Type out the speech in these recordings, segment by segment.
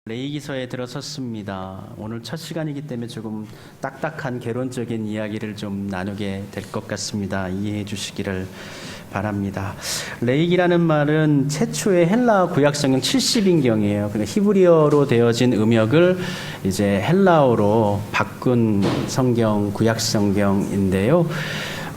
레위기서에 들어섰습니다. 오늘 첫 시간이기 때문에 조금 딱딱한 개론적인 이야기를 좀 나누게 될 것 같습니다. 이해해 주시기를 바랍니다. 레위기라는 말은 최초의 헬라 구약 성경 70인경이에요. 그러니까 히브리어로 되어진 음역을 이제 헬라어로 바꾼 성경, 구약 성경인데요.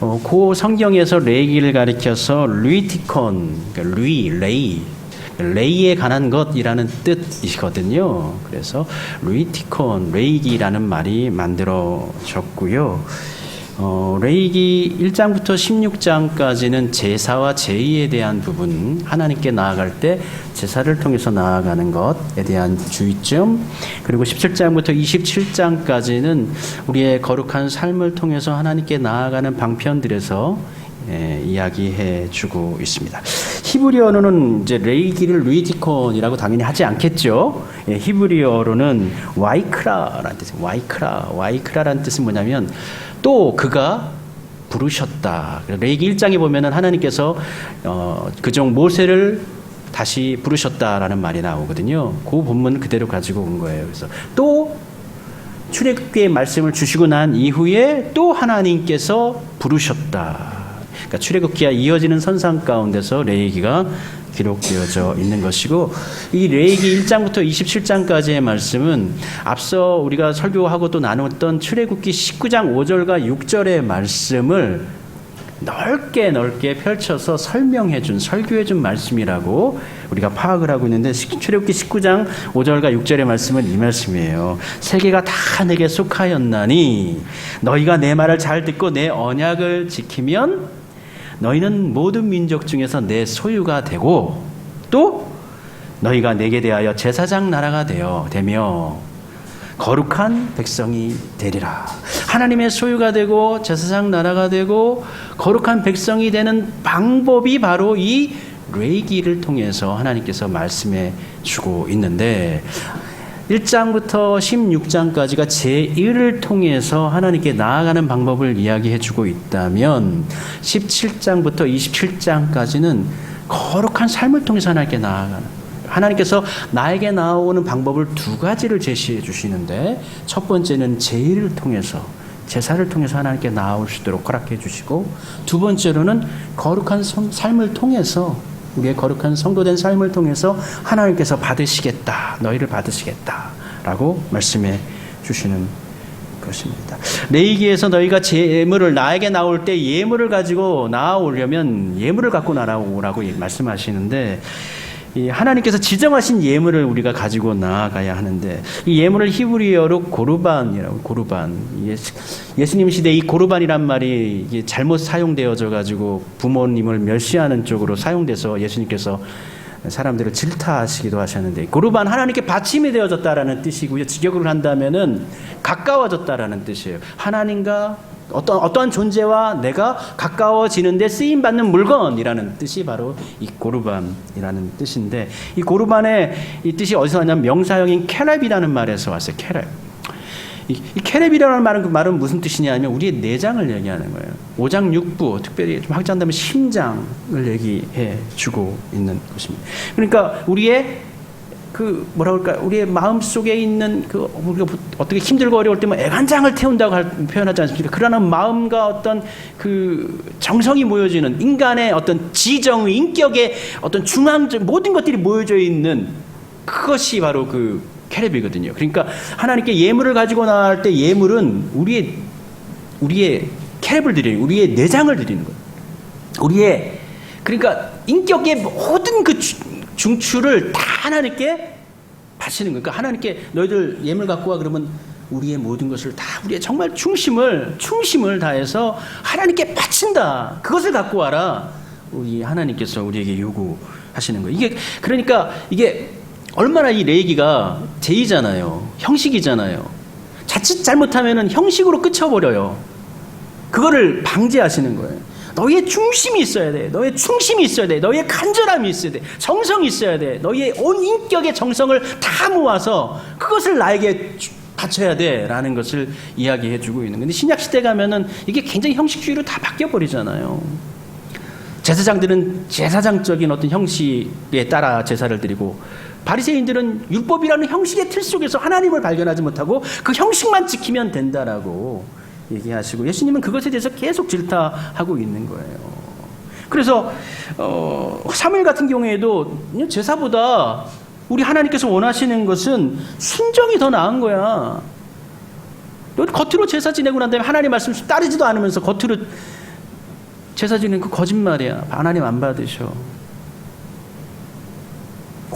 그 성경에서 레위기를 가리켜서 루이티콘, 그러니까 레이에 관한 것이라는 뜻이거든요. 그래서 루이티콘, 레위기라는 말이 만들어졌고요. 레위기 1장부터 16장까지는 제사와 제의에 대한 부분, 하나님께 나아갈 때 제사를 통해서 나아가는 것에 대한 주의점, 그리고 17장부터 27장까지는 우리의 거룩한 삶을 통해서 하나님께 나아가는 방편들에서 이야기해 주고 있습니다. 히브리어로는 이제 레위기를 루이티콘이라고 당연히 하지 않겠죠. 히브리어로는 와이크라라는 뜻이에요. 와이크라라는 뜻은 뭐냐면 또 그가 부르셨다. 레위기 1장에 보면은 하나님께서 그종 모세를 다시 부르셨다라는 말이 나오거든요. 그 본문 그대로 가지고 온 거예요. 그래서 또 출애굽기의 말씀을 주시고 난 이후에 또 하나님께서 부르셨다. 그러니까 출애굽기와 이어지는 선상 가운데서 레위기가 기록되어져 있는 것이고, 이 레위기 1장부터 27장까지의 말씀은 앞서 우리가 설교하고 또 나눴던 출애굽기 19장 5절과 6절의 말씀을 넓게 펼쳐서 설교해 준 말씀이라고 우리가 파악을 하고 있는데, 출애굽기 19장 5절과 6절의 말씀은 이 말씀이에요. 세계가 다 내게 속하였나니 너희가 내 말을 잘 듣고 내 언약을 지키면 너희는 모든 민족 중에서 내 소유가 되고, 또 너희가 내게 대하여 제사장 나라가 되며 거룩한 백성이 되리라. 하나님의 소유가 되고 제사장 나라가 되고 거룩한 백성이 되는 방법이 바로 이 레위기를 통해서 하나님께서 말씀해 주고 있는데, 1장부터 16장까지가 제1을 통해서 하나님께 나아가는 방법을 이야기해 주고 있다면, 17장부터 27장까지는 거룩한 삶을 통해서 하나님께 나아가는, 하나님께서 나에게 나오는 방법을 두 가지를 제시해 주시는데, 첫 번째는 제1을 통해서, 제사를 통해서 하나님께 나아올 수 있도록 허락해 주시고, 두 번째로는 거룩한 삶을 통해서, 우리의 거룩한 성도된 삶을 통해서 하나님께서 받으시겠다, 너희를 받으시겠다 라고 말씀해 주시는 것입니다. 레위기에서 너희가 예물을, 나에게 나올 때 예물을 가지고 나아오려면 예물을 갖고 나아오라고 말씀하시는데, 이 하나님께서 지정하신 예물을 우리가 가지고 나아가야 하는데, 이 예물을 히브리어로 고르반이라고, 고르반. 예수님 시대에 이 고르반이란 말이 이게 잘못 사용되어져 가지고 부모님을 멸시하는 쪽으로 사용돼서 예수님께서 사람들을 질타하시기도 하셨는데, 고르반, 하나님께 받침이 되어졌다라는 뜻이고요. 직역을 한다면은 가까워졌다라는 뜻이에요. 하나님과 어떠한 존재와 내가 가까워지는데 쓰임받는 물건이라는 뜻이 바로 이 고르반이라는 뜻인데, 이 고르반의 이 뜻이 어디서 왔냐면 명사형인 케렙이라는 말에서 왔어요. 케렙. 이 케렙이라는 말은 무슨 뜻이냐면 우리의 내장을 얘기하는 거예요. 오장육부, 특별히 좀 확장한다면 심장을 얘기해 주고 있는 것입니다. 그러니까 우리의 우리의 마음 속에 있는 우리가 어떻게 힘들고 어려울 때면 애간장을 태운다고 표현하지 않습니까? 그러나 마음과 어떤 정성이 모여지는 인간의 어떤 지정, 인격의 어떤 중앙적 모든 것들이 모여져 있는 그것이 바로 케렙이거든요. 그러니까 하나님께 예물을 가지고 나갈 때 예물은 우리의 케렙을 드리는, 우리의 내장을 드리는 거예요. 그러니까 인격의 모든 중추를 다 하나님께 바치는 거예요. 그러니까 하나님께 너희들 예물 갖고 와 그러면 우리의 모든 것을 다, 우리의 정말 중심을 다해서 하나님께 바친다. 그것을 갖고 와라. 우리 하나님께서 우리에게 요구하시는 거예요. 그러니까 이게 얼마나 이 레위기가 제의잖아요. 형식이잖아요. 자칫 잘못하면은 형식으로 끝쳐버려요. 그거를 방지하시는 거예요. 너희의 중심이 있어야 돼. 너희의 충심이 있어야 돼. 너희의 간절함이 있어야 돼. 정성이 있어야 돼. 너희의 온 인격의 정성을 다 모아서 그것을 나에게 바쳐야 돼 라는 것을 이야기해 주고 있는 건데, 신약시대 가면은 이게 굉장히 형식주의로 다 바뀌어버리잖아요. 제사장들은 제사장적인 어떤 형식에 따라 제사를 드리고, 바리새인들은 율법이라는 형식의 틀 속에서 하나님을 발견하지 못하고 그 형식만 지키면 된다라고 얘기하시고 예수님은 그것에 대해서 계속 질타하고 있는 거예요. 그래서 사무엘 같은 경우에도 제사보다 우리 하나님께서 원하시는 것은 순종이 더 나은 거야. 겉으로 제사 지내고 난 다음에 하나님 말씀 따르지도 않으면서 겉으로 제사 지내는 그 거짓말이야. 하나님 안 받으셔.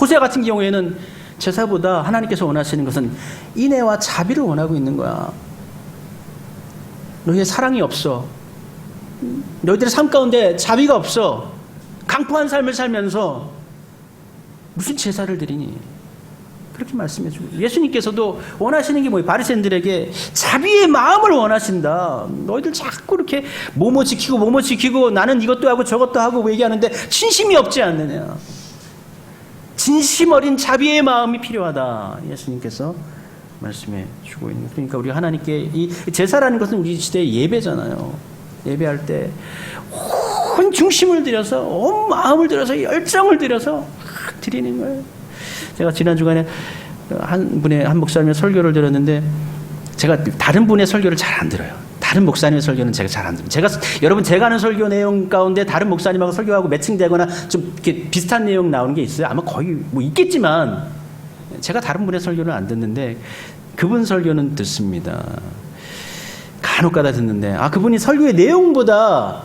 호세아 같은 경우에는 제사보다 하나님께서 원하시는 것은 인애와 자비를 원하고 있는 거야. 너희의 사랑이 없어. 너희들의 삶 가운데 자비가 없어. 강포한 삶을 살면서 무슨 제사를 드리니? 그렇게 말씀해 주고 예수님께서도 원하시는 게 뭐예요? 바리새인들에게 자비의 마음을 원하신다. 너희들 자꾸 이렇게 뭐뭐 지키고 나는 이것도 하고 저것도 하고 얘기하는데 진심이 없지 않느냐. 진심 어린 자비의 마음이 필요하다. 예수님께서 말씀해 주고 있는. 그러니까 우리 하나님께 이 제사라는 것은 우리 시대의 예배잖아요. 예배할 때 온 중심을 들여서 온 마음을 들여서 열정을 들여서 드리는 거예요. 제가 지난 주간에 한 목사님의 설교를 들었는데 제가 다른 분의 설교를 잘 안 들어요. 다른 목사님의 설교는 제가 잘 안 들어요. 여러분 제가 하는 설교 내용 가운데 다른 목사님하고 설교하고 매칭되거나 좀 이렇게 비슷한 내용 나오는 게 있어요. 아마 거의 뭐 있겠지만 제가 다른 분의 설교를 안 듣는데 그분 설교는 듣습니다. 간혹가다 듣는데 그분이 설교의 내용보다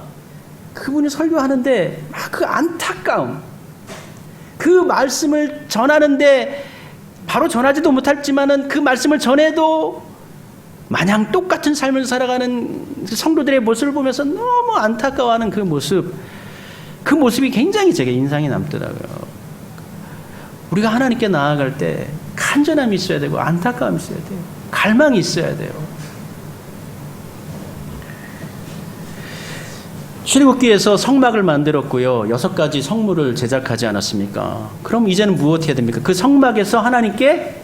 그분이 설교하는데 그 안타까움, 그 말씀을 전하는데 바로 전하지도 못했지만은 그 말씀을 전해도 마냥 똑같은 삶을 살아가는 성도들의 모습을 보면서 너무 안타까워하는 그 모습이 굉장히 제게 인상이 남더라고요. 우리가 하나님께 나아갈 때 간절함이 있어야 되고 안타까움이 있어야 돼요. 갈망이 있어야 돼요. 출애굽기에서 성막을 만들었고요. 6가지 성물을 제작하지 않았습니까? 그럼 이제는 무엇 해야 됩니까? 그 성막에서 하나님께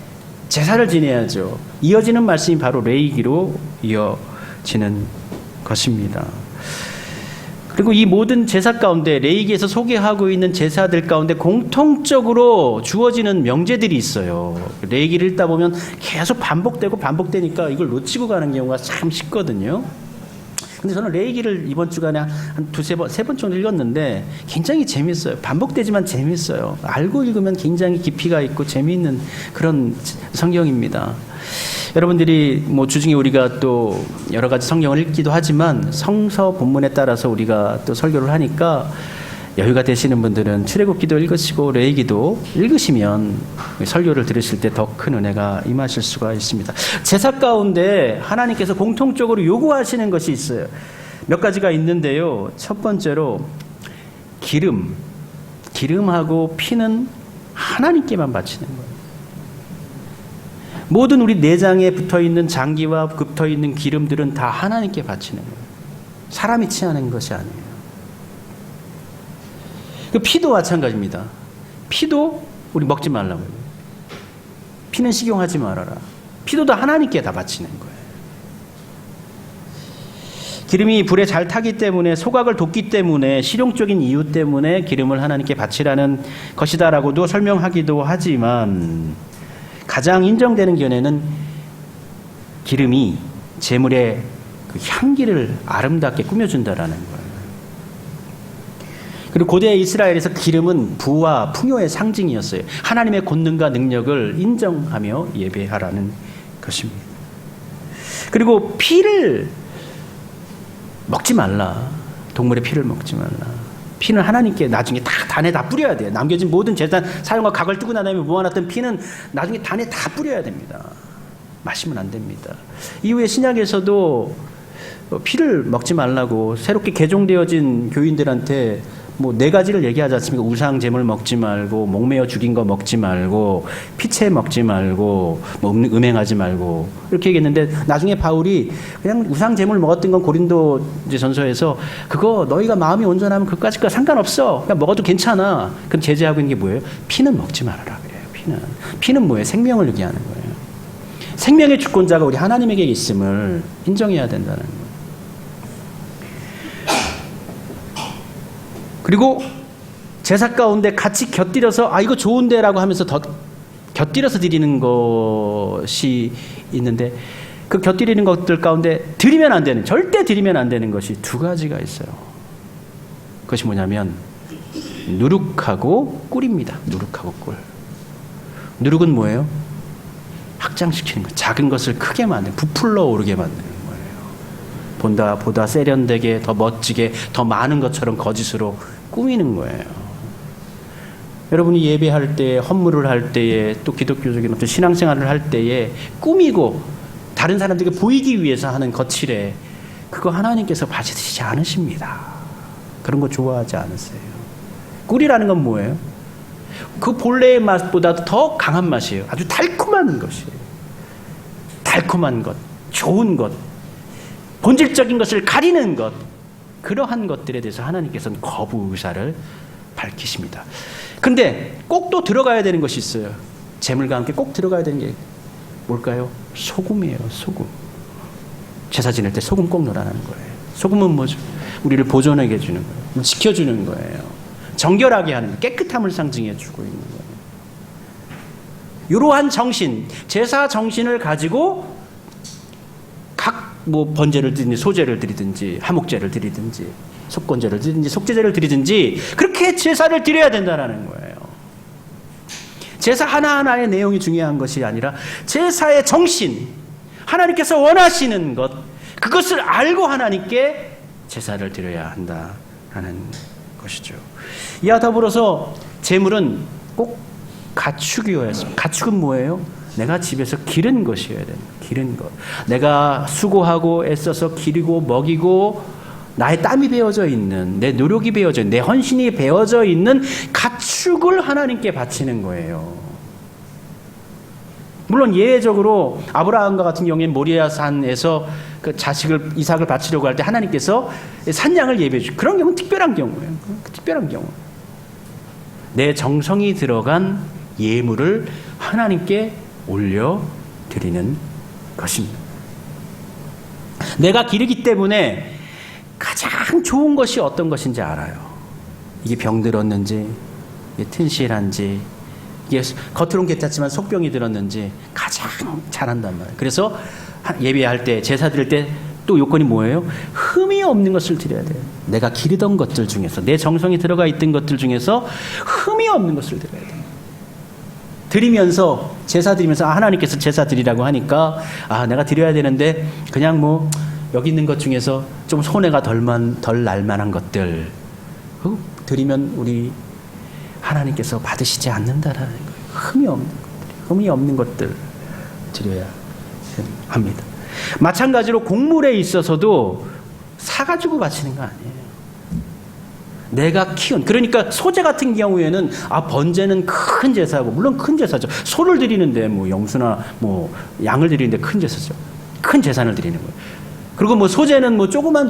제사를 지내야죠. 이어지는 말씀이 바로 레위기로 이어지는 것입니다. 그리고 이 모든 제사 가운데 레위기에서 소개하고 있는 제사들 가운데 공통적으로 주어지는 명제들이 있어요. 레위기를 읽다 보면 계속 반복되니까 이걸 놓치고 가는 경우가 참 쉽거든요. 근데 저는 레위기를 이번 주간에 한 세 번 정도 읽었는데 굉장히 재밌어요. 반복되지만 재밌어요. 알고 읽으면 굉장히 깊이가 있고 재미있는 그런 성경입니다. 여러분들이 주중에 우리가 또 여러 가지 성경을 읽기도 하지만 성서 본문에 따라서 우리가 또 설교를 하니까 여유가 되시는 분들은 출애굽기도 읽으시고 레위기도 읽으시면 설교를 들으실 때 더 큰 은혜가 임하실 수가 있습니다. 제사 가운데 하나님께서 공통적으로 요구하시는 것이 있어요. 몇 가지가 있는데요. 첫 번째로 기름하고 피는 하나님께만 바치는 거예요. 모든 우리 내장에 붙어있는 장기와 붙어있는 기름들은 다 하나님께 바치는 거예요. 사람이 취하는 것이 아니에요. 그 피도 마찬가지입니다. 피도 우리 먹지 말라고 해요. 피는 식용하지 말아라. 피도 다 하나님께 다 바치는 거예요. 기름이 불에 잘 타기 때문에 소각을 돋기 때문에 실용적인 이유 때문에 기름을 하나님께 바치라는 것이다라고도 설명하기도 하지만 가장 인정되는 견해는 기름이 제물의 그 향기를 아름답게 꾸며준다라는 거예요. 그리고 고대 이스라엘에서 기름은 부와 풍요의 상징이었어요. 하나님의 권능과 능력을 인정하며 예배하라는 것입니다. 그리고 피를 먹지 말라. 동물의 피를 먹지 말라. 피는 하나님께 나중에 단에 다 뿌려야 돼요. 남겨진 모든 제단 사용과 각을 뜨고 난 다음에 모아놨던 피는 나중에 단에 다 뿌려야 됩니다. 마시면 안 됩니다. 이후에 신약에서도 피를 먹지 말라고 새롭게 개종되어진 교인들한테 4가지를 얘기하지 않습니까? 우상 제물 먹지 말고, 목매어 죽인 거 먹지 말고, 피채 먹지 말고, 음행하지 말고 이렇게 얘기했는데 나중에 바울이 그냥 우상 제물 먹었던 건 고린도 전서에서 그거 너희가 마음이 온전하면 그까짓과 상관없어. 그냥 먹어도 괜찮아. 그럼 제재하고 있는 게 뭐예요? 피는 먹지 말아라 그래요. 피는 뭐예요? 생명을 얘기하는 거예요. 생명의 주권자가 우리 하나님에게 있음을 인정해야 된다는 거예요. 그리고 제사 가운데 같이 곁들여서 이거 좋은데라고 하면서 곁들여서 드리는 것이 있는데 그 곁들이는 것들 가운데 드리면 안 되는, 절대 드리면 안 되는 것이 두 가지가 있어요. 그것이 뭐냐면 누룩하고 꿀입니다. 누룩하고 꿀. 누룩은 뭐예요? 확장시키는 것, 작은 것을 크게 만드는, 부풀러 오르게 만드는 거예요. 보다 세련되게, 더 멋지게, 더 많은 것처럼 거짓으로 꾸미는 거예요. 여러분이 예배할 때, 헌물을 할 때에, 또 기독교적인 어떤 신앙생활을 할 때에 꾸미고 다른 사람들에게 보이기 위해서 하는 거칠에, 그거 하나님께서 받으시지 않으십니다. 그런 거 좋아하지 않으세요. 꿀이라는 건 뭐예요? 그 본래의 맛보다 더 강한 맛이에요. 아주 달콤한 것이에요. 달콤한 것, 좋은 것, 본질적인 것을 가리는 것, 그러한 것들에 대해서 하나님께서는 거부 의사를 밝히십니다. 근데 꼭 또 들어가야 되는 것이 있어요. 제물과 함께 꼭 들어가야 되는 게 뭘까요? 소금이에요. 소금. 제사 지낼 때 소금 꼭 넣으라는 거예요. 소금은 뭐죠? 우리를 보존하게 해주는 거예요. 지켜주는 거예요. 정결하게 하는 거예요. 깨끗함을 상징해 주고 있는 거예요. 이러한 정신, 제사 정신을 가지고 각 번제를 드리든지 소제를 드리든지 하목제를 드리든지 속건제를 드리든지 속죄제를 드리든지 그렇게 제사를 드려야 된다는 거예요. 제사 하나하나의 내용이 중요한 것이 아니라 제사의 정신, 하나님께서 원하시는 것, 그것을 알고 하나님께 제사를 드려야 한다는 것이죠. 이와 더불어서 제물은 꼭 가축이어야 했습니다. 가축은 뭐예요? 내가 집에서 기른 것이어야 됩니다. 기른 것. 내가 수고하고 애써서 기르고 먹이고 나의 땀이 배어져 있는, 내 노력이 배어져 있는, 내 헌신이 배어져 있는 가축을 하나님께 바치는 거예요. 물론 예외적으로 아브라함과 같은 경우에는 모리아 산에서 그 자식을 이삭을 바치려고 할 때 하나님께서 산양을 예배해 주시고, 그런 경우는 특별한 경우예요. 특별한 경우. 내 정성이 들어간 예물을 하나님께 올려 드리는 것입니다. 내가 기르기 때문에 가장 좋은 것이 어떤 것인지 알아요. 이게 병들었는지, 이게 튼실한지, 이게 겉으로는 괜찮지만 속병이 들었는지 가장 잘한단 말이에요. 그래서 예배할 때, 제사 드릴 때 또 요건이 뭐예요? 흠이 없는 것을 드려야 돼요. 내가 기르던 것들 중에서, 내 정성이 들어가 있던 것들 중에서 흠이 없는 것을 드려야 돼요. 드리면서, 제사 드리면서, 하나님께서 제사 드리라고 하니까, 내가 드려야 되는데 그냥 여기 있는 것 중에서 좀 손해가 덜 날 만한 것들 드리면 우리 하나님께서 받으시지 않는다라는 거예요. 흠이 없는 것들 드려야 합니다. 마찬가지로 곡물에 있어서도 사가지고 바치는 거 아니에요. 내가 키운, 그러니까 소제 같은 경우에는 번제는 큰 제사고, 물론 큰 제사죠. 소를 드리는데 염소나 양을 드리는데 큰 제사죠. 큰 제산을 드리는 거예요. 그리고 소제는 조그만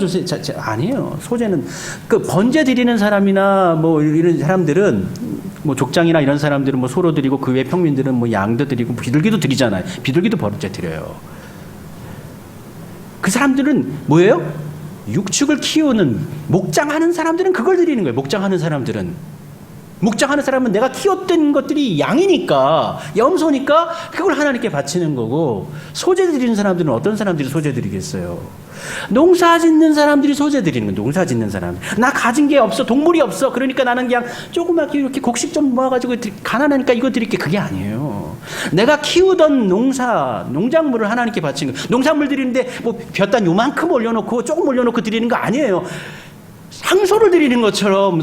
아니에요. 소제는 그 번제 드리는 사람이나 이런 사람들은 족장이나 이런 사람들은 소로 드리고, 그 외 평민들은 양도 드리고 비둘기도 드리잖아요. 비둘기도 번제 드려요. 그 사람들은 뭐예요? 육축을 키우는, 목장하는 사람들은 그걸 드리는 거예요. 목장하는 사람은 내가 키웠던 것들이 양이니까, 염소니까 그걸 하나님께 바치는 거고, 소제 드리는 사람들은 어떤 사람들이 소제 드리겠어요? 농사 짓는 사람들이 소제 드리는 거예요. 농사 짓는 사람. 나 가진 게 없어, 동물이 없어. 그러니까 나는 그냥 조그맣게 이렇게 곡식 좀 모아가지고 가난하니까 이거 드릴게. 그게 아니에요. 내가 키우던 농작물을 하나님께 바치는 거예요. 농산물 드리는데 볕단 요만큼 올려놓고 조금 올려놓고 드리는 거 아니에요. 상소를 드리는 것처럼,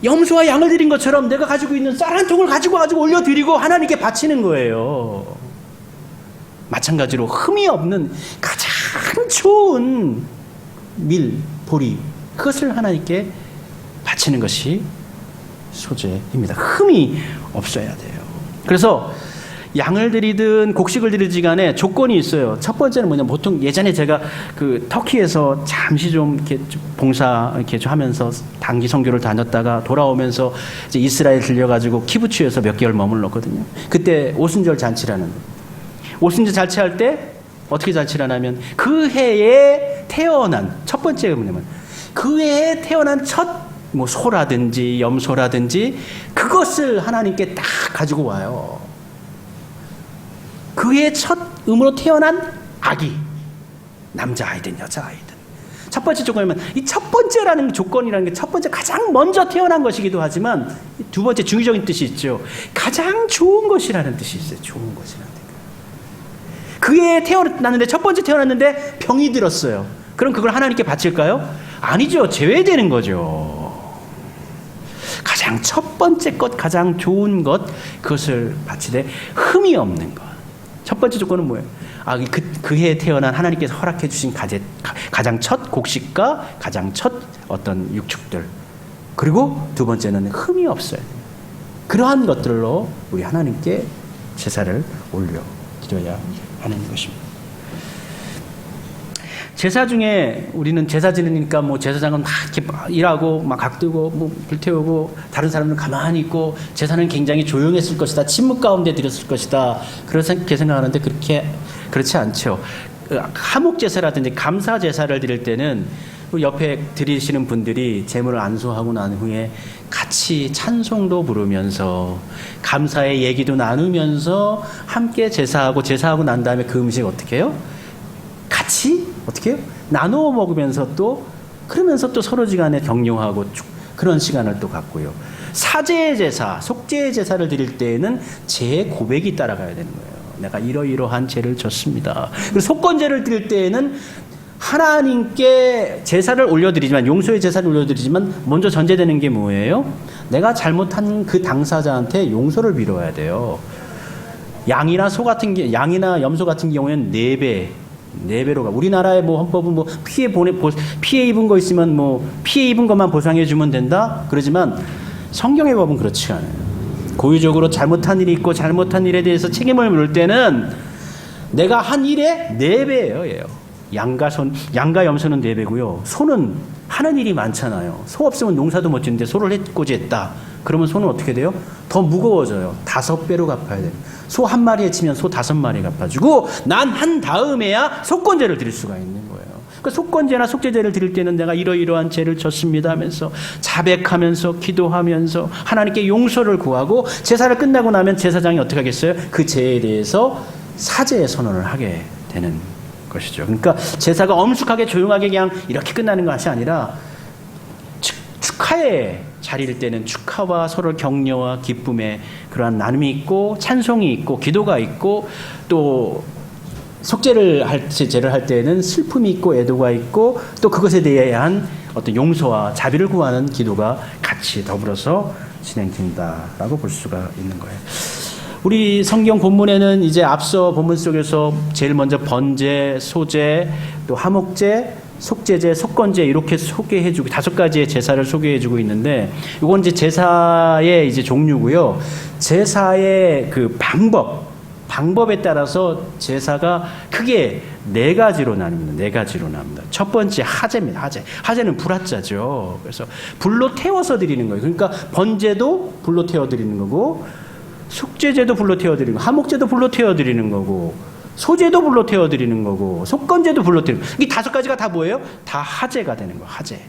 염소와 양을 드린 것처럼 내가 가지고 있는 쌀 한 통을 가지고 올려드리고 하나님께 바치는 거예요. 마찬가지로 흠이 없는 가장 좋은 보리, 그것을 하나님께 바치는 것이 소제입니다. 흠이 없어야 돼요. 그래서 양을 드리든 곡식을 드리든 간에 조건이 있어요. 첫 번째는 뭐냐면, 보통 예전에 제가 터키에서 잠시 좀 이렇게 봉사 이렇게 좀 하면서 단기 선교를 다녔다가 돌아오면서 이제 이스라엘 들려가지고 키부츠에서 몇 개월 머물렀거든요. 그때 오순절 잔치라는, 오순절 잔치할 때 어떻게 잔치를 하냐면, 그 해에 태어난, 첫 번째가 뭐냐면 그 해에 태어난 첫 소라든지 염소라든지 그것을 하나님께 딱 가지고 와요. 그의 첫 음으로 태어난 아기, 남자아이든 여자아이든. 첫 번째 조건이면 이 첫 번째라는 조건이라는 게 첫 번째 가장 먼저 태어난 것이기도 하지만 두 번째 중의적인 뜻이 있죠. 가장 좋은 것이라는 뜻이 있어요. 좋은 것이라는 뜻. 그의 태어났는데 첫 번째 태어났는데 병이 들었어요. 그럼 그걸 하나님께 바칠까요? 아니죠. 제외되는 거죠. 가장 첫 번째 것, 가장 좋은 것, 그것을 바치되 흠이 없는 것. 첫 번째 조건은 뭐예요? 그해 태어난 하나님께서 허락해 주신 가장 첫 곡식과 가장 첫 어떤 육축들. 그리고 두 번째는 흠이 없어요. 그러한 것들로 우리 하나님께 제사를 올려 드려야 하는 것입니다. 제사 중에 우리는 제사 지내니까 뭐 제사장은 막 이렇게 일하고 막 각뜨고 뭐 불태우고 다른 사람들은 가만히 있고 제사는 굉장히 조용했을 것이다. 침묵 가운데 드렸을 것이다. 그렇게 생각하는데 그렇지 않죠. 하목 제사라든지 감사 제사를 드릴 때는 옆에 드리시는 분들이 제물을 안수하고 난 후에 같이 찬송도 부르면서 감사의 얘기도 나누면서 함께 제사하고 난 다음에 그 음식 어떻게 해요? 같이 어떻게 해요? 나누어 먹으면서 또 그러면서 또 서로지간에 격려하고 그런 시간을 또 갖고요. 사죄의 제사, 속죄의 제사를 드릴 때에는 제 고백이 따라가야 되는 거예요. 내가 이러이러한 죄를 졌습니다. 그리고 속건제를 드릴 때에는 하나님께 제사를 올려드리지만 용서의 제사를 올려드리지만 먼저 전제되는 게 뭐예요? 내가 잘못한 그 당사자한테 용서를 빌어야 돼요. 양이나 양이나 염소 같은 경우에는 4배로 가. 우리나라의 뭐 헌법은 뭐 피해 입은 거 있으면 뭐 피해 입은 것만 보상해 주면 된다. 그러지만 성경의 법은 그렇지 않아요. 고의적으로 잘못한 일이 있고 잘못한 일에 대해서 책임을 물을 때는 내가 한 일에 4배예요, 얘요. 양과 염소는 4배고요. 소는 하는 일이 많잖아요. 소 없으면 농사도 못 짓는데 소를 해코지 했다. 그러면 소는 어떻게 돼요? 더 무거워져요. 5배로 갚아야 돼요. 소 한 마리에 치면 소 5마리 갚아주고 난 한 다음에야 속건제를 드릴 수가 있는 거예요. 그러니까 속건제나 속죄제를 드릴 때는 내가 이러이러한 죄를 졌습니다 하면서 자백하면서 기도하면서 하나님께 용서를 구하고 제사를 끝나고 나면 제사장이 어떻게 하겠어요? 그 죄에 대해서 사죄의 선언을 하게 되는 것이죠. 그러니까 제사가 엄숙하게 조용하게 그냥 이렇게 끝나는 것이 아니라 축하의 자리일 때는 축하와 서로 격려와 기쁨의 그러한 나눔이 있고 찬송이 있고 기도가 있고 또 속죄를 할 때는 슬픔이 있고 애도가 있고 또 그것에 대한 어떤 용서와 자비를 구하는 기도가 같이 더불어서 진행된다라고 볼 수가 있는 거예요. 우리 성경 본문에는 이제 앞서 본문 속에서 제일 먼저 번제, 소제, 또 하목제, 속죄제, 속건제 이렇게 소개해주고 5가지의 제사를 소개해주고 있는데 이건 이제 제사의 이제 종류고요. 제사의 그 방법에 따라서 제사가 크게 4가지로 나뉩니다. 첫 번째 하제입니다. 하제는 불화자죠. 그래서 불로 태워서 드리는 거예요. 그러니까 번제도 불로 태워 드리는 거고 속죄제도 불로 태워 드리는 거, 하목제도 불로 태워 드리는 거고 소제도 불로 태워 드리는 거고 속건제도 불로 태우는 거. 이 5가지가 다 뭐예요? 다 하제가 되는 거예요. 하제.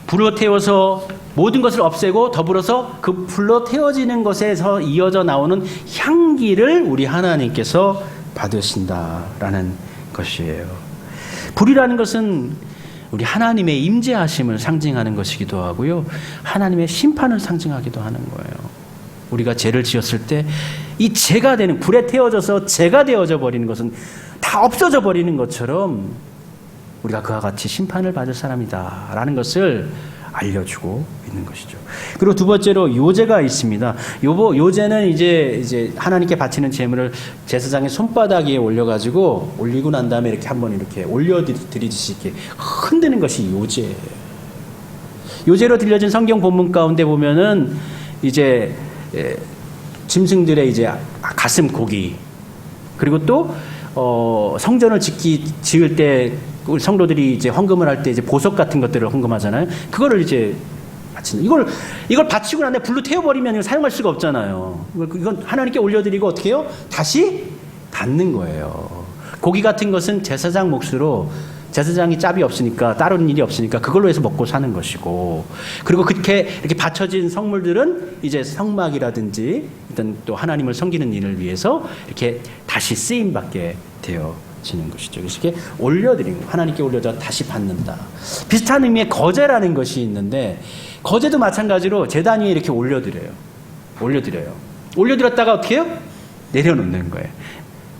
불로 태워서 모든 것을 없애고 더불어서 그 불로 태워지는 것에서 이어져 나오는 향기를 우리 하나님께서 받으신다라는 것이에요. 불이라는 것은 우리 하나님의 임재하심을 상징하는 것이기도 하고요. 하나님의 심판을 상징하기도 하는 거예요. 우리가 죄를 지었을 때 이 죄가 되는 불에 태워져서 죄가 되어져 버리는 것은 다 없어져 버리는 것처럼 우리가 그와 같이 심판을 받을 사람이다라는 것을 알려주고 있는 것이죠. 그리고 두 번째로 요제가 있습니다. 요제는 이제 하나님께 바치는 제물을 제사장의 손바닥 위에 올리고 난 다음에 이렇게 한번 이렇게 올려드리듯이 이렇게 흔드는 것이 요제예요. 요제로 들려진 성경 본문 가운데 보면은 이제 짐승들의 이제 가슴 고기 그리고 또 성전을 지을 때 성도들이 이제 헌금을 할 때 이제 보석 같은 것들을 헌금하잖아요. 그거를 이제 바치는 이걸 바치고 난 다음에 불로 태워버리면 사용할 수가 없잖아요. 이건 하나님께 올려드리고 어떻게 해요? 다시 닫는 거예요. 고기 같은 것은 제사장 몫으로 제사장이 짭이 없으니까 다른 일이 없으니까 그걸로 해서 먹고 사는 것이고, 그리고 그렇게 이렇게 바쳐진 성물들은 이제 성막이라든지 일단 또 하나님을 섬기는 일을 위해서 이렇게 다시 쓰임 받게 되어지는 것이죠. 그래서 이렇게 올려드리는, 하나님께 올려다 다시 받는다. 비슷한 의미의 거제라는 것이 있는데, 거제도 마찬가지로 제단 위에 이렇게 올려드려요. 올려드렸다가 어떻게 해요? 내려놓는 거예요.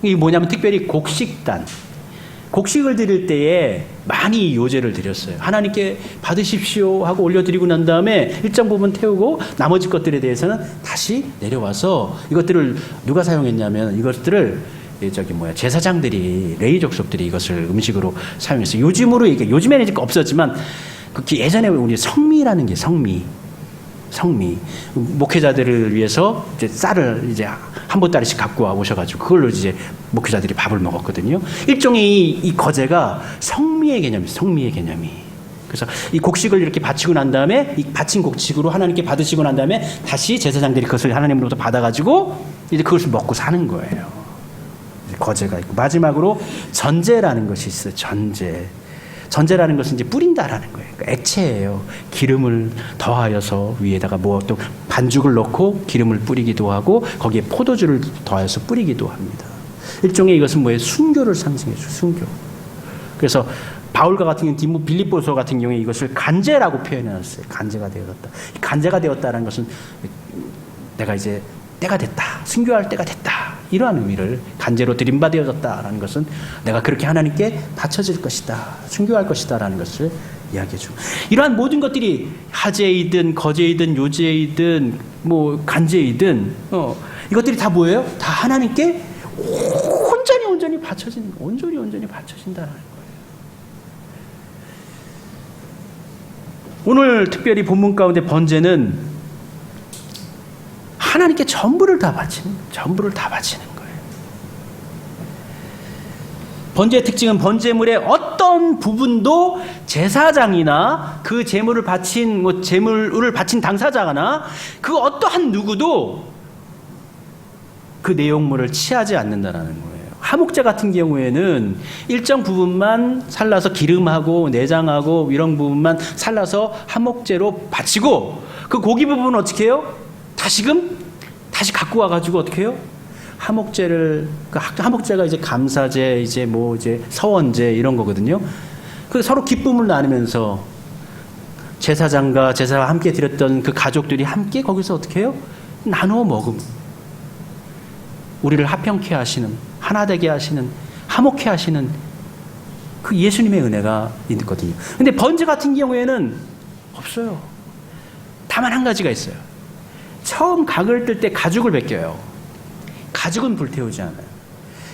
이게 뭐냐면 특별히 곡식을 드릴 때에 많이 요제를 드렸어요. 하나님께 받으십시오 하고 올려드리고 난 다음에 일정 부분 태우고 나머지 것들에 대해서는 다시 내려와서, 이것들을 누가 사용했냐면 이것들을 제사장들이, 레위 족속들이 이것을 음식으로 사용했어요. 요즘에는 이제 없었지만 예전에 우리 성미라는 게 성미 목회자들을 위해서 이제 쌀을 이제 한 보따리씩 갖고 와 오셔가지고 그걸로 이제 목회자들이 밥을 먹었거든요. 일종의 이 거제가 성미의 개념이. 그래서 이 곡식을 이렇게 바치고 난 다음에 이 바친 곡식으로 하나님께 받으시고 난 다음에 다시 제사장들이 그것을 하나님으로부터 받아가지고 이제 그것을 먹고 사는 거예요. 거제가 있고, 마지막으로 전제라는 것이 있어요. 전제라는 것은 이제 뿌린다라는 거예요. 그러니까 액체예요. 기름을 더하여서 위에다가 뭐 또 반죽을 넣고 기름을 뿌리기도 하고 거기에 포도주를 더하여서 뿌리기도 합니다. 일종의 이것은 뭐예요? 순교를 상징해줘. 순교. 그래서 바울과 같은 경우 빌립보서 같은 경우에 이것을 간제라고 표현해놨어요. 간제가 되었다. 간제가 되었다는 것은 내가 이제 때가 됐다. 순교할 때가 됐다. 이러한 의미를, 간제로 드림받아졌다라는 것은 내가 그렇게 하나님께 바쳐질 것이다, 순교할 것이다 라는 것을 이야기해주고, 이러한 모든 것들이 하제이든 거제이든 요제이든 뭐 간제이든 이것들이 다 뭐예요? 다 하나님께 온전히 바쳐지는, 온전히 바쳐진다는 거예요. 오늘 특별히 본문 가운데 번제는 하나님께 전부를 다 바치는 거예요. 번제의 특징은 번제물의 어떤 부분도 제사장이나 그 제물을 바친 당사자나 그 어떠한 누구도 그 내용물을 취하지 않는다라는 거예요. 하목제 같은 경우에는 일정 부분만 살라서 기름하고 내장하고 이런 부분만 살라서 하목제로 바치고, 그 고기 부분은 어떻게 해요? 다시 갖고 와가지고 어떻게 해요? 하목제가 이제 감사제, 이제 서원제 이런 거거든요. 그 서로 기쁨을 나누면서 제사장과 제사와 함께 드렸던 그 가족들이 함께 거기서 어떻게 해요? 나누어 먹음. 우리를 화평케 하시는, 하나 되게 하시는, 화목케 하시는 그 예수님의 은혜가 있거든요. 근데 번제 같은 경우에는 없어요. 다만 한 가지가 있어요. 처음 각을 뜰 때 가죽을 벗겨요. 가죽은 불태우지 않아요.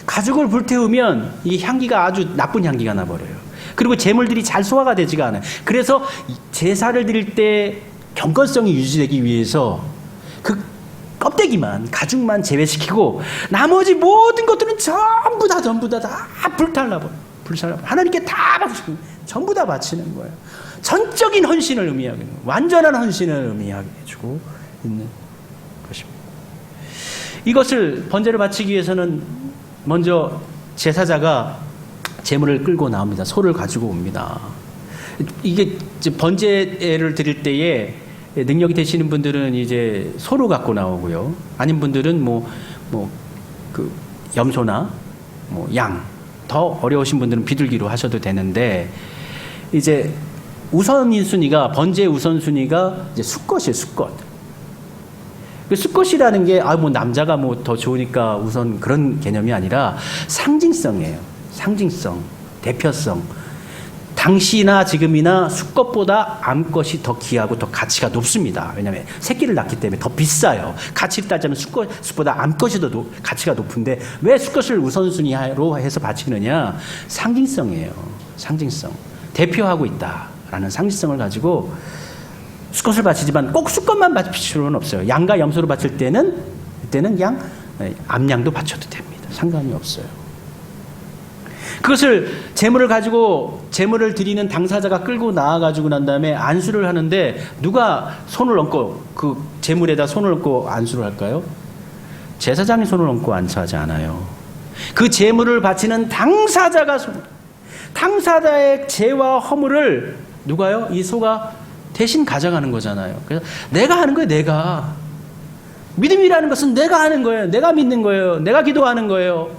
가죽을 불태우면 이 향기가 아주 나쁜 향기가 나버려요. 그리고 제물들이 잘 소화가 되지가 않아요. 그래서 제사를 드릴 때 경건성이 유지되기 위해서 그 껍데기만, 가죽만 제외시키고 나머지 모든 것들은 전부 다 불살라버려요. 하나님께 다 바치고 전부 다 바치는 거예요. 전적인 헌신을 의미하게, 완전한 헌신을 의미하게 해주고 있는 것입니다. 이것을 번제를 바치기 위해서는 먼저 제사자가 제물을 끌고 나옵니다. 소를 가지고 옵니다. 이게 번제를 드릴 때에 능력이 되시는 분들은 이제 소로 갖고 나오고요. 아닌 분들은 그 염소나 양, 더 어려우신 분들은 비둘기로 하셔도 되는데, 이제 우선순위가, 번제의 우선순위가 이제 수컷이에요. 수컷. 그 수컷이라는 게 남자가 더 좋으니까 우선 그런 개념이 아니라 상징성이에요. 상징성, 대표성. 당시나 지금이나 수컷보다 암컷이 더 귀하고 더 가치가 높습니다. 왜냐하면 새끼를 낳기 때문에 더 비싸요. 가치를 따지면 수컷보다 암컷이 더 가치가 높은데 왜 수컷을 우선순위로 해서 바치느냐? 상징성이에요. 상징성. 대표하고 있다라는 상징성을 가지고 수컷을 바치지만 꼭 수컷만 바칠 필요는 없어요. 양과 염소로 바칠 때는 그냥 암양도 바쳐도 됩니다. 상관이 없어요. 그것을 제물을 가지고 제물을 드리는 당사자가 끌고 나와가지고 난 다음에 안수를 하는데 누가 손을 얹고 그 제물에다 손을 얹고 안수를 할까요? 제사장이 손을 얹고 안수하지 않아요. 그 제물을 바치는 당사자가 당사자의 죄와 허물을 누가요? 이 소가 대신 가져가는 거잖아요. 그래서 내가 하는 거예요. 내가. 믿음이라는 것은 내가 하는 거예요. 내가 믿는 거예요. 내가 기도하는 거예요.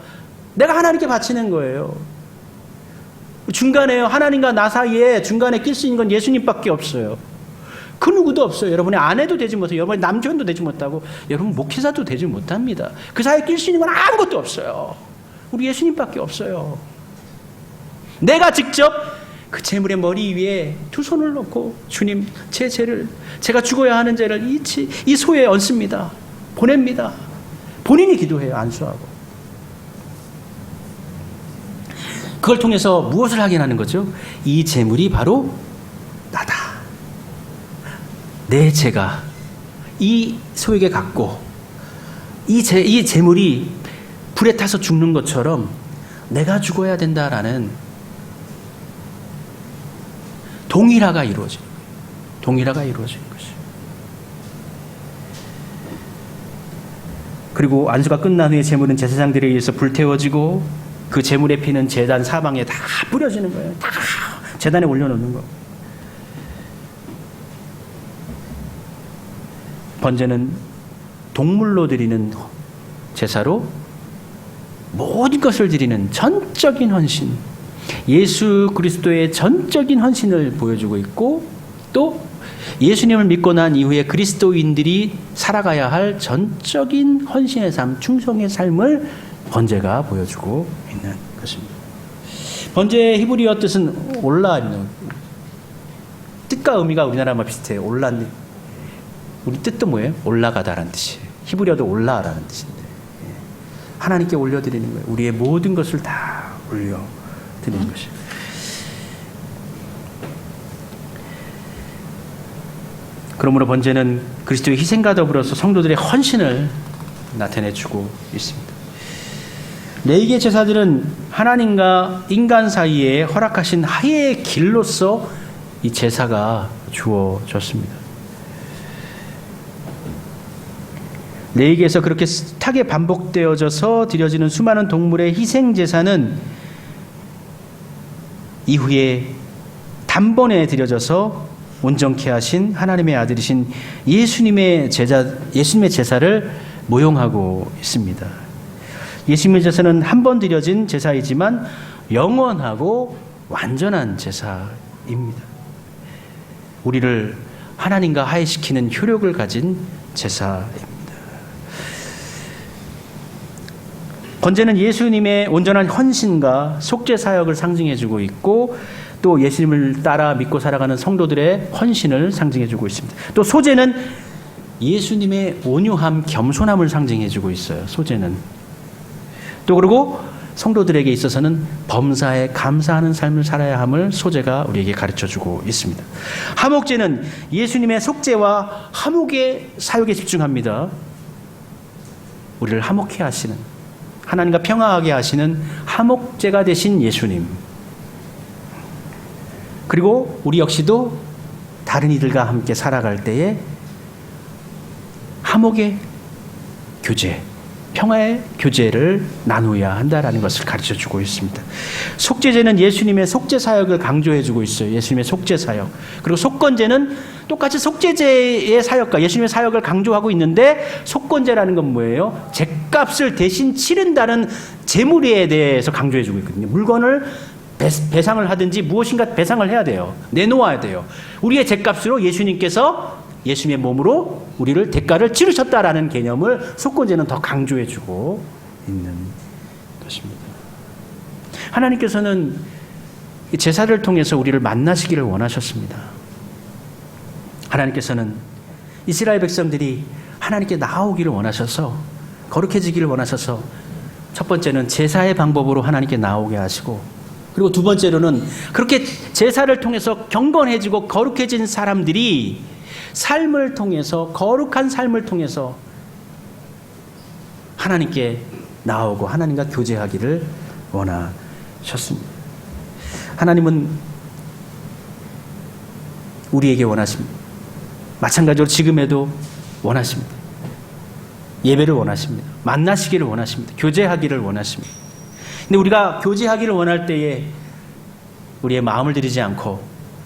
내가 하나님께 바치는 거예요. 중간에요. 하나님과 나 사이에 중간에 낄 수 있는 건 예수님밖에 없어요. 그 누구도 없어요. 여러분의 아내도 되지 못해요. 여러분의 남편도 되지 못하고 여러분 목회자도 되지 못합니다. 그 사이에 낄 수 있는 건 아무것도 없어요. 우리 예수님밖에 없어요. 내가 직접 그 재물의 머리 위에 두 손을 놓고 주님 제 죄를 제가 죽어야 하는 죄를 이 소에 얹습니다. 보냅니다. 본인이 기도해요. 안수하고. 그걸 통해서 무엇을 확인하는 거죠? 이 재물이 바로 나다. 내 죄가 이 소에게 갔고 이 재물이 불에 타서 죽는 것처럼 내가 죽어야 된다라는 동일화가 이루어지는 거예요. 동일화가 이루어지는 것이죠. 그리고 안수가 끝난 후에 재물은 제사장들에 의해서 불태워지고 그 재물의 피는 제단 사방에 다 뿌려지는 거예요. 다 제단에 올려놓는 거예요. 번제는 동물로 드리는 제사로 모든 것을 드리는 전적인 헌신, 예수 그리스도의 전적인 헌신을 보여주고 있고 또 예수님을 믿고 난 이후에 그리스도인들이 살아가야 할 전적인 헌신의 삶, 충성의 삶을 번제가 보여주고 있는 것입니다. 번제의 히브리어 뜻은 올라입니다. 뜻과 의미가 우리나라만 비슷해요. 올라인데 우리 뜻도 뭐예요? 올라가다라는 뜻이에요. 히브리어도 올라라는 뜻인데 하나님께 올려드리는 거예요. 우리의 모든 것을 다 올려드리는 것이에요. 그러므로 번제는 그리스도의 희생과 더불어서 성도들의 헌신을 나타내주고 있습니다. 레위기의 제사들은 하나님과 인간 사이에 허락하신 하의 길로서 이 제사가 주어졌습니다. 레위기에서 그렇게 숱하게 반복되어져서 드려지는 수많은 동물의 희생 제사는 이후에 단번에 드려져서 온전케 하신 하나님의 아들이신 예수님의 제사를 모형하고 있습니다. 예수님의 제사는 한 번 드려진 제사이지만 영원하고 완전한 제사입니다. 우리를 하나님과 화해시키는 효력을 가진 제사입니다. 번제는 예수님의 온전한 헌신과 속죄 사역을 상징해주고 있고 또 예수님을 따라 믿고 살아가는 성도들의 헌신을 상징해주고 있습니다. 또 소제는 예수님의 온유함, 겸손함을 상징해주고 있어요. 소제는. 또 그리고 성도들에게 있어서는 범사에 감사하는 삶을 살아야 함을 소제가 우리에게 가르쳐주고 있습니다. 화목제는 예수님의 속죄와 화목의 사역에 집중합니다. 우리를 화목해 하시는, 하나님과 평화하게 하시는 화목제가 되신 예수님. 그리고 우리 역시도 다른 이들과 함께 살아갈 때에 화목의 교제, 평화의 교제를 나누어야 한다라는 것을 가르쳐주고 있습니다. 속죄제는 예수님의 속죄 사역을 강조해주고 있어요. 예수님의 속죄 사역. 그리고 속건제는 똑같이 속죄제의 사역과 예수님의 사역을 강조하고 있는데 속건제라는 건 뭐예요? 죗값을 대신 치른다는 제물에 대해서 강조해주고 있거든요. 물건을 배상을 하든지 무엇인가 배상을 해야 돼요. 내놓아야 돼요. 우리의 죗값으로 예수님께서 예수님의 몸으로 우리를 대가를 치르셨다라는 개념을 속건제는 더 강조해주고 있는 것입니다. 하나님께서는 제사를 통해서 우리를 만나시기를 원하셨습니다. 하나님께서는 이스라엘 백성들이 하나님께 나아오기를 원하셔서 거룩해지기를 원하셔서 첫 번째는 제사의 방법으로 하나님께 나아오게 하시고 그리고 두 번째로는 그렇게 제사를 통해서 경건해지고 거룩해진 사람들이 삶을 통해서 거룩한 삶을 통해서 하나님께 나오고 하나님과 교제하기를 원하셨습니다. 하나님은 우리에게 원하십니다. 마찬가지로 지금에도 원하십니다. 예배를 원하십니다. 만나시기를 원하십니다. 교제하기를 원하십니다. 근데 우리가 교제하기를 원할 때에 우리의 마음을 들이지 않고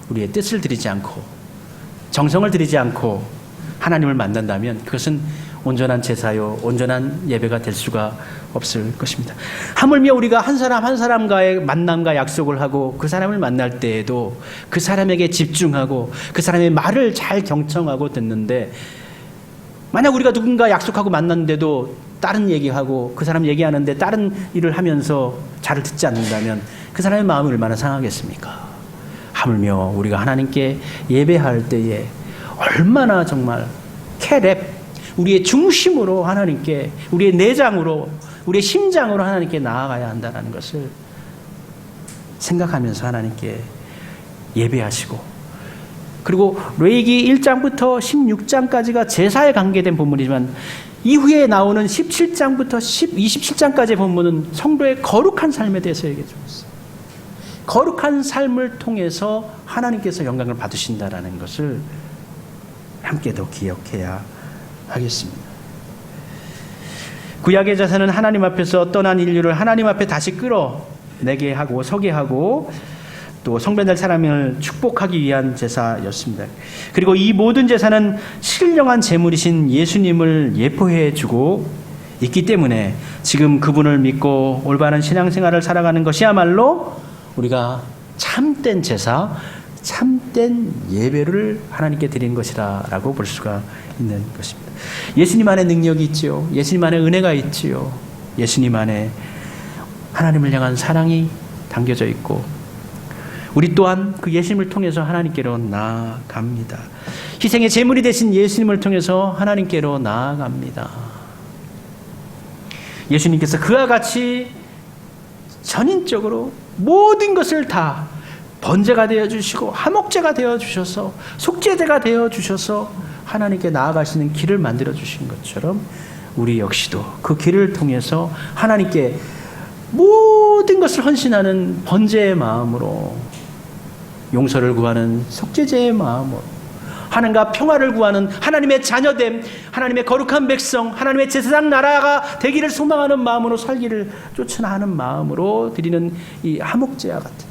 우리의 뜻을 들이지 않고 정성을 들이지 않고 하나님을 만난다면 그것은 온전한 제사요 온전한 예배가 될 수가 없을 것입니다. 하물며 우리가 한 사람 한 사람과의 만남과 약속을 하고 그 사람을 만날 때에도 그 사람에게 집중하고 그 사람의 말을 잘 경청하고 듣는데, 만약 우리가 누군가 약속하고 만났는데도 다른 얘기하고 그 사람 얘기하는데 다른 일을 하면서 잘 듣지 않는다면 그 사람의 마음이 얼마나 상하겠습니까? 하물며 우리가 하나님께 예배할 때에 얼마나 정말 캐랩, 우리의 중심으로 하나님께, 우리의 내장으로, 우리의 심장으로 하나님께 나아가야 한다는 것을 생각하면서 하나님께 예배하시고, 그리고 레위기 1장부터 16장까지가 제사에 관계된 본문이지만 이후에 나오는 17장부터 27장까지의 본문은 성도의 거룩한 삶에 대해서 얘기해 주고 있어요. 거룩한 삶을 통해서 하나님께서 영광을 받으신다는 것을 함께도 기억해야 하겠습니다. 구약의 제사는 하나님 앞에서 떠난 인류를 하나님 앞에 다시 끌어내게 하고 서게 하고 또 성변될 사람을 축복하기 위한 제사였습니다. 그리고 이 모든 제사는 신령한 제물이신 예수님을 예표해 주고 있기 때문에 지금 그분을 믿고 올바른 신앙생활을 살아가는 것이야말로 우리가 참된 제사, 참된 예배를 하나님께 드린 것이라고 볼 수가 있는 것입니다. 예수님 안에 능력이 있지요. 예수님 안에 은혜가 있지요. 예수님 안에 하나님을 향한 사랑이 담겨져 있고 우리 또한 그 예수님을 통해서 하나님께로 나아갑니다. 희생의 제물이 되신 예수님을 통해서 하나님께로 나아갑니다. 예수님께서 그와 같이 전인적으로 모든 것을 다 번제가 되어주시고 화목제가 되어주셔서 속죄제가 되어주셔서 하나님께 나아가시는 길을 만들어주신 것처럼 우리 역시도 그 길을 통해서 하나님께 모든 것을 헌신하는 번제의 마음으로, 용서를 구하는 속죄제의 마음으로, 하나님과 평화를 구하는 하나님의 자녀됨, 하나님의 거룩한 백성, 하나님의 제사장 나라가 되기를 소망하는 마음으로 살기를 쫓아나가는 마음으로 드리는 이 화목제와 같은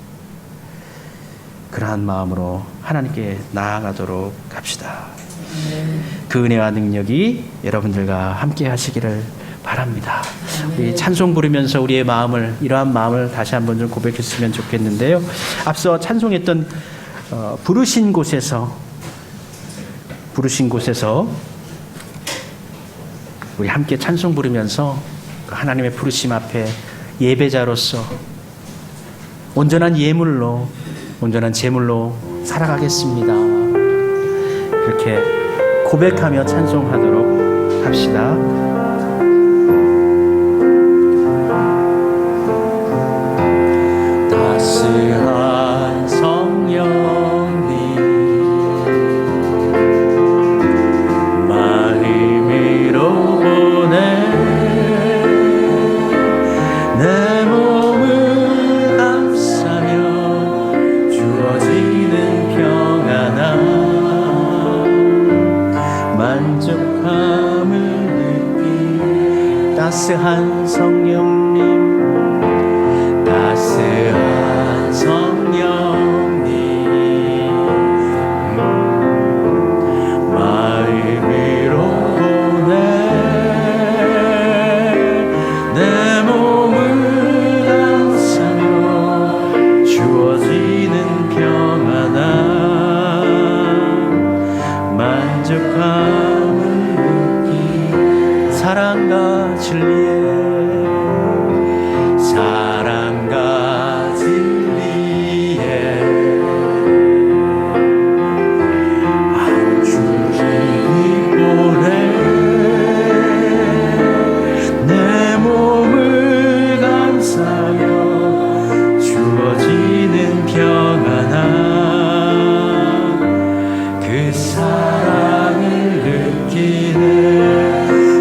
그러한 마음으로 하나님께 나아가도록 합시다. 그 은혜와 능력이 여러분들과 함께 하시기를 바랍니다. 우리 찬송 부르면서 우리의 마음을, 이러한 마음을 다시 한번 좀 고백했으면 좋겠는데요. 앞서 찬송했던 부르신 곳에서 우리 함께 찬송 부르면서 하나님의 부르심 앞에 예배자로서 온전한 예물로, 온전한 제물로 살아가겠습니다. 그렇게 고백하며 찬송하도록 합시다. 따스한 성령님 마음으로 보내 내 몸을 감싸며 주어지는 평안함 만족함을 느끼 따스한 성령님 따스한 성령님 마음으로 보내 내 몸을 감싸며 주어지는 평안함 만족함을 느끼 사랑과 진리에 사랑과 진리에 주님이 보내 내 몸을 감싸며 주어지는 평안함 그 사랑을 느끼네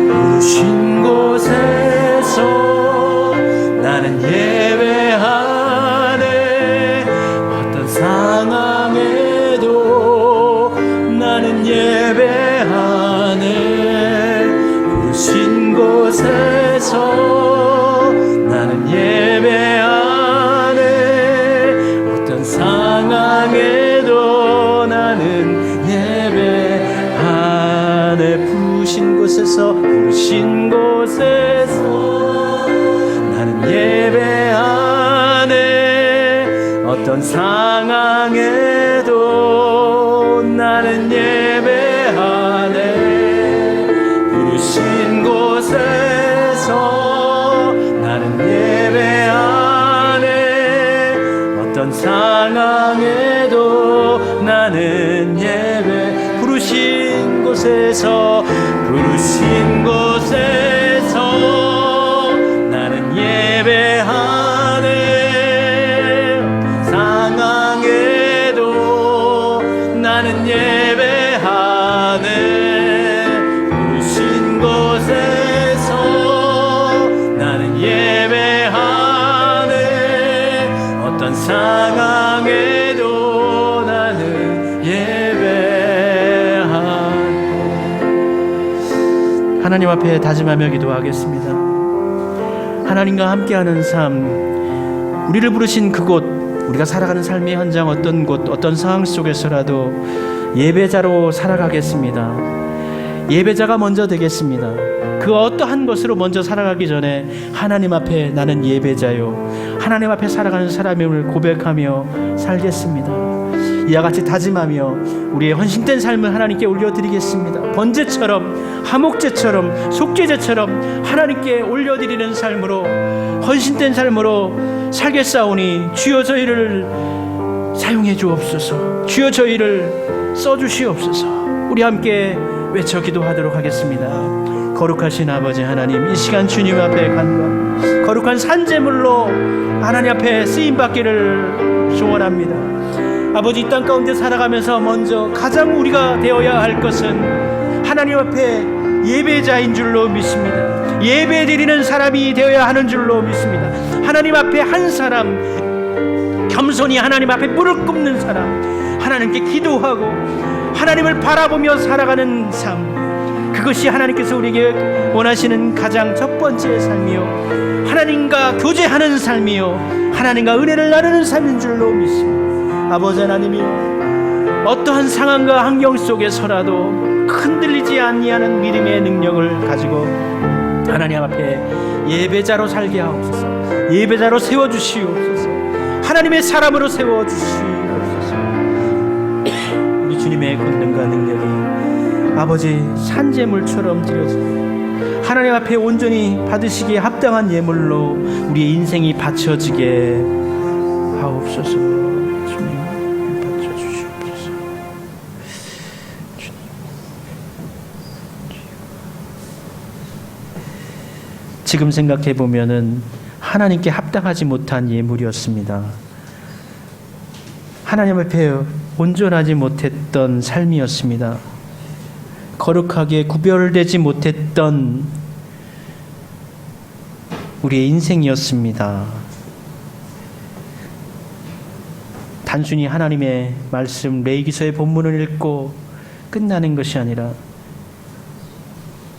부르신 곳에 곳에서 부르신 곳에서 나는 예배하네. 상황에도 나는 예배하네. 부르신 곳에서 나는 예배하네. 어떤 상황에도 나는 예배하네. 하나님 앞에 다짐하며 기도하겠습니다. 하나님과 함께하는 삶, 우리를 부르신 그곳, 우리가 살아가는 삶의 현장, 어떤 곳, 어떤 상황 속에서라도 예배자로 살아가겠습니다. 예배자가 먼저 되겠습니다. 그 어떠한 것으로 먼저 살아가기 전에 하나님 앞에 나는 예배자요, 하나님 앞에 살아가는 사람임을 고백하며 살겠습니다. 이와 같이 다짐하며 우리의 헌신된 삶을 하나님께 올려드리겠습니다. 번제처럼, 하목제처럼, 속죄제처럼 하나님께 올려드리는 삶으로, 헌신된 삶으로 살겠사오니 주여 저희를 사용해 주옵소서. 주여 저희를 써주시옵소서. 우리 함께 외쳐 기도하도록 하겠습니다. 거룩하신 아버지 하나님, 이 시간 주님 앞에 간구합니다. 거룩한 산제물로 하나님 앞에 쓰임받기를 소원합니다. 아버지, 이 땅 가운데 살아가면서 먼저 가장 우리가 되어야 할 것은 하나님 앞에 예배자인 줄로 믿습니다. 예배드리는 사람이 되어야 하는 줄로 믿습니다. 하나님 앞에 한 사람, 겸손히 하나님 앞에 무릎 꿇는 사람, 하나님께 기도하고 하나님을 바라보며 살아가는 삶, 그것이 하나님께서 우리에게 원하시는 가장 첫 번째 삶이요, 하나님과 교제하는 삶이요, 하나님과 은혜를 나누는 삶인 줄로 믿습니다. 아버지 하나님이 어떠한 상황과 환경 속에서라도 흔들리지 아니하는 믿음의 능력을 가지고 하나님 앞에 예배자로 살게 하옵소서. 예배자로 세워주시옵소서. 하나님의 사람으로 세워주시옵소서. 우리 주님의 권능과 능력이 아버지 산제물처럼 드려지고 하나님 앞에 온전히 받으시기에 합당한 예물로 우리의 인생이 바쳐지게 하옵소서. 지금 생각해 보면은 하나님께 합당하지 못한 예물이었습니다. 하나님 앞에 온전하지 못했던 삶이었습니다. 거룩하게 구별되지 못했던 우리의 인생이었습니다. 단순히 하나님의 말씀 레위기서의 본문을 읽고 끝나는 것이 아니라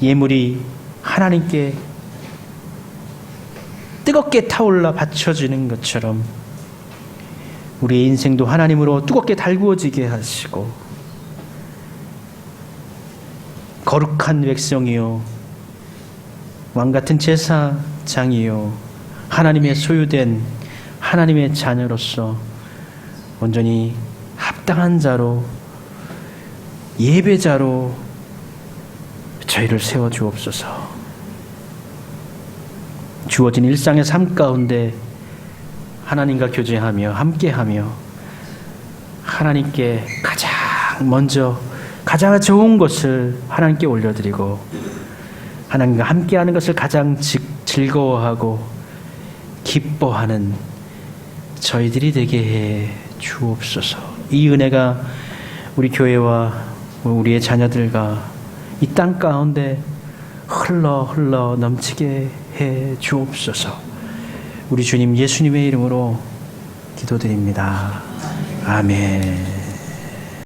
예물이 하나님께 뜨겁게 타올라 바쳐지는 것처럼 우리의 인생도 하나님으로 뜨겁게 달구어지게 하시고 거룩한 백성이요, 왕같은 제사장이요, 하나님의 소유된 하나님의 자녀로서 온전히 합당한 자로, 예배자로 저희를 세워주옵소서. 주어진 일상의 삶 가운데 하나님과 교제하며 함께하며 하나님께 가장 먼저 가장 좋은 것을 하나님께 올려드리고 하나님과 함께하는 것을 가장 즐거워하고 기뻐하는 저희들이 되게 해 주옵소서. 이 은혜가 우리 교회와 우리의 자녀들과 이 땅 가운데 흘러 넘치게 해 주옵소서. 우리 주님 예수님의 이름으로 기도드립니다. 아멘.